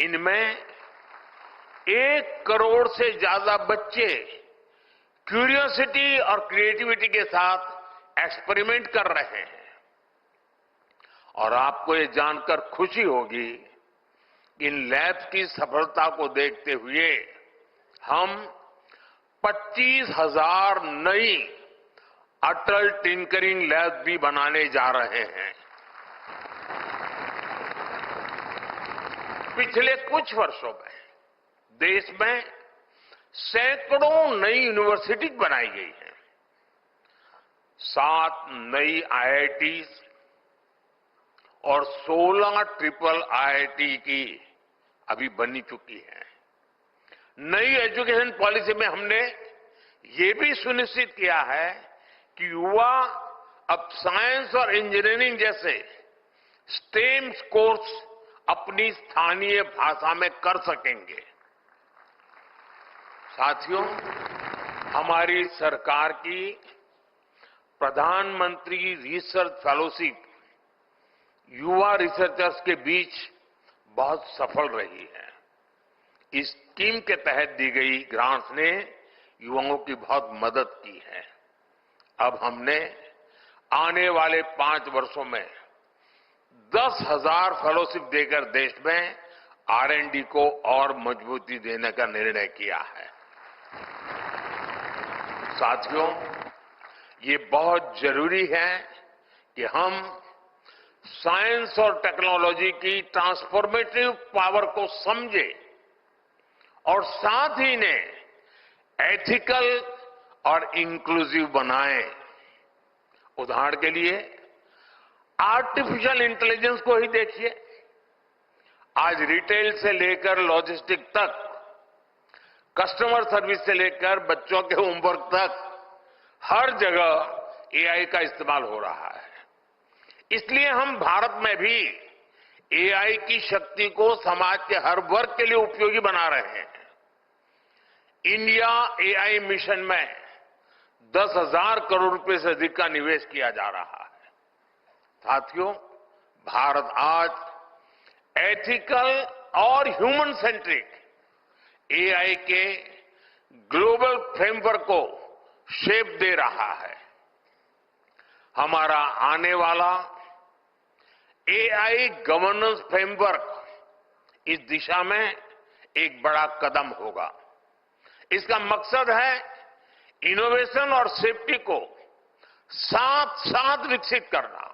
इनमें 1 करोड़ से ज्यादा बच्चे क्यूरियोसिटी और क्रिएटिविटी के साथ एक्सपेरिमेंट कर रहे हैं। और आपको ये जानकर खुशी होगी कि इन लैब्स की सफलता को देखते हुए हम 25,000 नई अटल टिंकरिंग लैब भी बनाने जा रहे हैं। पिछले कुछ वर्षों में देश में सैकड़ों नई यूनिवर्सिटी बनाई गई हैं। 7 नई आईआईटीज और 16 ट्रिपल आईआईटी की अभी बनी चुकी है। नई एजुकेशन पॉलिसी में हमने ये भी सुनिश्चित किया है कि युवा अब साइंस और इंजीनियरिंग जैसे स्टेम कोर्स अपनी स्थानीय भाषा में कर सकेंगे। साथियों, हमारी सरकार की प्रधानमंत्री रिसर्च फेलोशिप युवा रिसर्चर्स के बीच बहुत सफल रही है। इस स्कीम के तहत दी गई ग्रांट्स ने युवाओं की बहुत मदद की है। अब हमने आने वाले 5 वर्षों में 10,000 फेलोशिप देकर देश में R&D को और मजबूती देने का निर्णय किया है। साथियों, ये बहुत जरूरी है कि हम साइंस और टेक्नोलॉजी की ट्रांसफॉर्मेटिव पावर को समझें और साथ ही इन्हें एथिकल और इंक्लूसिव बनाएं। उदाहरण के लिए आर्टिफिशियल इंटेलिजेंस को ही देखिए। आज रिटेल से लेकर लॉजिस्टिक तक, कस्टमर सर्विस से लेकर बच्चों के होमवर्क तक हर जगह एआई का इस्तेमाल हो रहा है। इसलिए हम भारत में भी एआई की शक्ति को समाज के हर वर्ग के लिए उपयोगी बना रहे हैं। इंडिया एआई मिशन में 10,000 करोड़ रुपए से अधिक का निवेश किया जा रहा है। साथियों, भारत आज एथिकल और ह्यूमन सेंट्रिक एआई के ग्लोबल फ्रेमवर्क को शेप दे रहा है। हमारा आने वाला एआई गवर्नेंस फ्रेमवर्क इस दिशा में एक बड़ा कदम होगा। इसका मकसद है इनोवेशन और सेफ्टी को साथ साथ विकसित करना।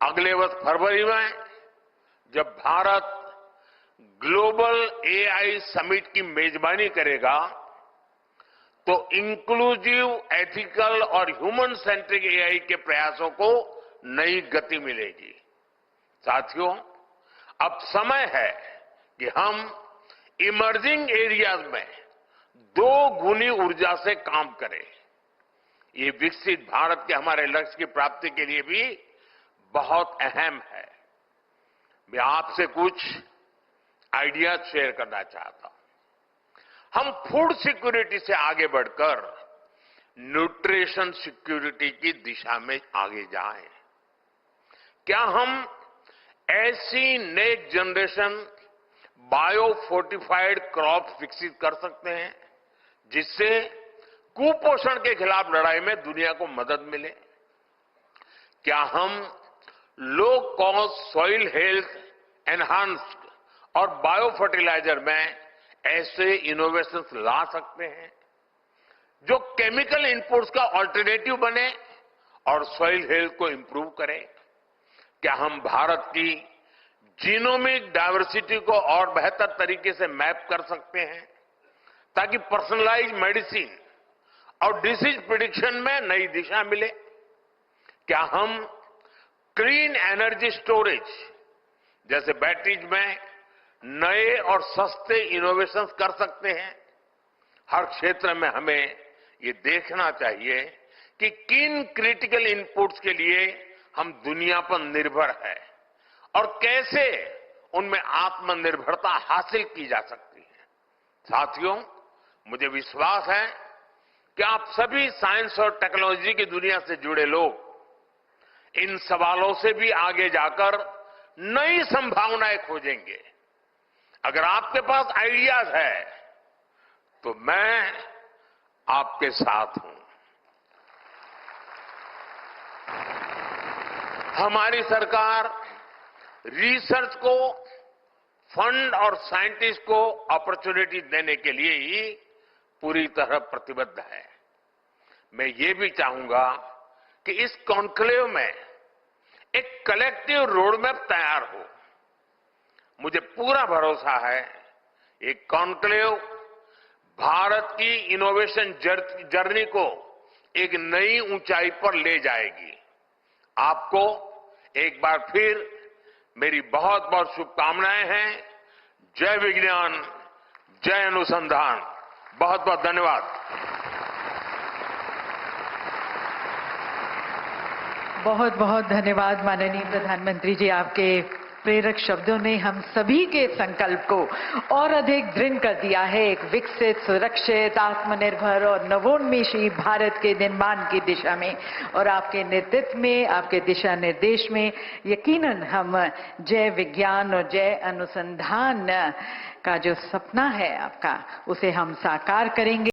अगले वर्ष फरवरी में जब भारत ग्लोबल एआई समिट की मेजबानी करेगा तो इंक्लूसिव, एथिकल और ह्यूमन सेंट्रिक एआई के प्रयासों को नई गति मिलेगी। साथियों, अब समय है कि हम इमर्जिंग एरियाज में 2 गुनी ऊर्जा से काम करें। ये विकसित भारत के हमारे लक्ष्य की प्राप्ति के लिए भी बहुत अहम है। मैं आपसे कुछ आइडियाज शेयर करना चाहता हूं। हम फूड सिक्योरिटी से आगे बढ़कर न्यूट्रिशन सिक्योरिटी की दिशा में आगे जाएं। क्या हम ऐसी next generation bio fortified crop विकसित कर सकते हैं जिससे कुपोषण के खिलाफ लड़ाई में दुनिया को मदद मिले? क्या हम low cost soil health enhanced और बायो फर्टिलाइजर में ऐसे इनोवेशंस ला सकते हैं जो केमिकल इनपुट्स का ऑल्टरनेटिव बने और सॉइल हेल्थ को इंप्रूव करें? क्या हम भारत की जीनोमिक डायवर्सिटी को और बेहतर तरीके से मैप कर सकते हैं ताकि पर्सनलाइज मेडिसिन और डिसीज प्रिडिक्शन में नई दिशा मिले? क्या हम क्लीन एनर्जी स्टोरेज जैसे बैटरीज में नए और सस्ते इनोवेशंस कर सकते हैं? हर क्षेत्र में हमें ये देखना चाहिए कि किन क्रिटिकल इनपुट्स के लिए हम दुनिया पर निर्भर है और कैसे उनमें आत्मनिर्भरता हासिल की जा सकती है। साथियों, मुझे विश्वास है कि आप सभी साइंस और टेक्नोलॉजी की दुनिया से जुड़े लोग इन सवालों से भी आगे जाकर नई संभावनाएं खोजेंगे। अगर आपके पास आइडियाज है तो मैं आपके साथ हूं। हमारी सरकार रिसर्च को फंड और साइंटिस्ट को अपॉर्चुनिटी देने के लिए ही पूरी तरह प्रतिबद्ध है। मैं ये भी चाहूंगा कि इस कॉन्क्लेव में एक कलेक्टिव रोडमैप तैयार हो। मुझे पूरा भरोसा है ये कॉन्क्लेव भारत की इनोवेशन जर्नी को एक नई ऊंचाई पर ले जाएगी। आपको एक बार फिर मेरी बहुत बहुत शुभकामनाएं हैं। जय विज्ञान, जय अनुसंधान। बहुत बहुत धन्यवाद। बहुत बहुत धन्यवाद माननीय प्रधानमंत्री जी। आपके प्रेरक शब्दों ने हम सभी के संकल्प को और अधिक दृढ़ कर दिया है एक विकसित, सुरक्षित, आत्मनिर्भर और नवोन्मेषी भारत के निर्माण की दिशा में। और आपके नेतृत्व में, आपके दिशा निर्देश में यकीनन हम जय विज्ञान और जय अनुसंधान का जो सपना है आपका, उसे हम साकार करेंगे।